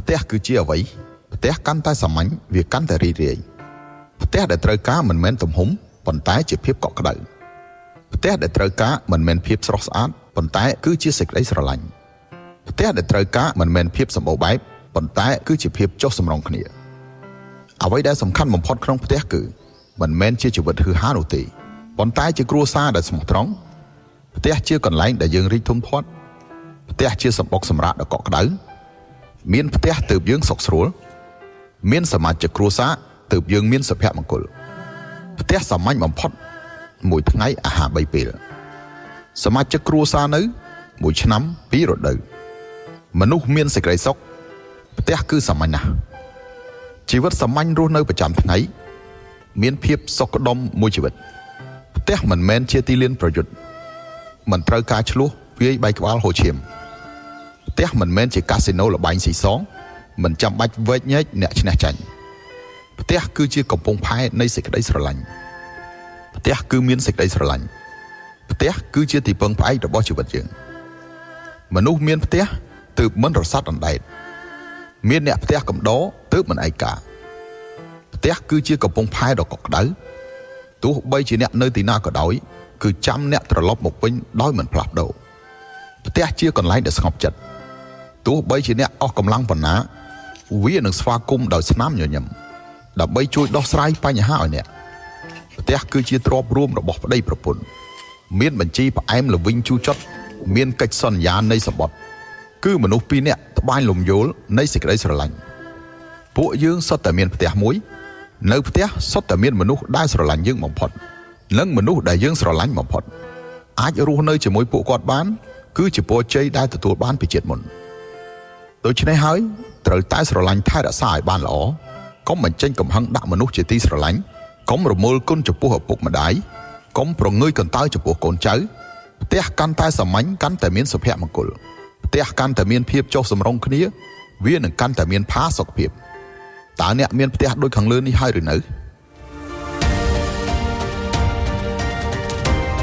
ផ្ទះគឺជាអ្វីផ្ទះកាន់តែសាមញ្ញវាកាន់តែរីករាយផ្ទះដែលត្រូវការមិនមែនទំហំប៉ុន្តែជាភាពកក់ក្ដៅផ្ទះដែលត្រូវការមិនមែនភាពស្រស់ស្អាតប៉ុន្តែគឺជាសេចក្តីស្រឡាញ់ផ្ទះដែលត្រូវការមិនមែនភាពសម្បូរបែបប៉ុន្តែគឺជាភាពចុះសម្រុងគ្នាអ្វីដែលសំខាន់បំផុតក្នុងផ្ទះគឺមិនមែនជាជីវិតហឺហានោះទេប៉ុន្តែជាគ្រួសារដែលស្មោះត្រង់ផ្ទះជាកន្លែងដែលយើងរីកធំធាត់ផ្ទះជាសម្បុកសម្រាប់ដ៏កក់ក្ដៅមានផ្ទះទើបយើងសុខស្រួលមានសមាជិកគ្រួសារទើបយើងមានសុភមង្គលផ្ទះសាមញ្ញបំផុតមួយថ្ងៃអាហារ3ពេលសមាជិកគ្រួសារនៅមួយឆ្នាំ2រដូវមនុស្សមានសេចក្តីសុខផ្ទះគឺសាមញ្ញណាស់ជីវិតសាមញ្ញរស់នៅប្រចាំថ្ងៃមានភាពសុខដុមមួយជីវិតផ្ទះមិនមែនជាទីលានប្រយុទ្ធមិនត្រូវការឆ្លោះវាយបែកក្បាលហូរឈាមផ្ទះមិនមែនជាកាស៊ីណូលបែងស៊ីសងមិនចាំបាច់វែកញែកអ្នកឈ្នះចាញ់ផ្ទះគឺជាកំពង់ផែនៃសេចក្តីស្រឡាញ់ផ្ទះគឺមានសេចក្តីស្រឡាញ់ផ្ទះគឺជាទីពឹងផ្អែករបស់ជីវិតយើងមនុស្សមានផ្ទះទើបមិនរសាត់អណ្ដែតមានអ្នកផ្ទះកំដរទើបមិនឯកាផ្ទះគឺជាកំពង់ផែដ៏កក់ក្ដៅទោះបីជាអ្នកនៅទីណាក៏ដោយគឺចាំអ្នកត្រឡប់មកវិញដោយមិនផ្លាស់ប្ដូរផ្ទះជាកន្លែងដែលស្ងប់ចិត្តទោះបីជាអ្នកអស់កម្លាំងប៉ុណ្ណាវានឹងស្វាគមន៍ដោយស្នាមញញឹមដើម្បីជួយដោះស្រាយបញ្ហាឲ្យអ្នកផ្ទះគឺជាទ្រព្យរួមរបស់ប្តីប្រពន្ធមានបញ្ជីផ្អែមល្វីងជូរចត់មានកិច្ចសន្យានៃសម្បត្តិគឺមនុស្សពីរនាក់ត្បាញលំយោលនៃសេចក្តីស្រឡាញ់ពួកយើងសុទ្ធតែមានផ្ទះមួយនៅផ្ទះសុទ្ធតែមានមនុស្សដែលស្រឡាញ់យើងបំផុតនិងមនុស្សដែលយើងស្រឡាញ់បំផុតអាចរស់នៅជាមួយពួកគាត់បានគឺជាពរជ័យដែលទទួលបានពីជាតិមុនដូច្នេះហើយត្រូវតែស្រឡាញ់ថែរក្សាឲ្យបានល្អកុំបញ្ចេញកំហឹងដាក់មនុស្សជាទីស្រឡាញ់កុំរមូលគុណចំពោះឪពុកម្ដាយកុំប្រងើយកន្តើយចំពោះកូនចៅផ្ទះកាន់តែសាមញ្ញកាន់តែមានសុភមង្គលផ្ទះកាន់តែមានភាពចុះសម្រុងគ្នាវានឹងកាន់តែមានផាសុកភាពតើអ្នកមានផ្ទះដូចខាងលើនេះហើយឬនៅ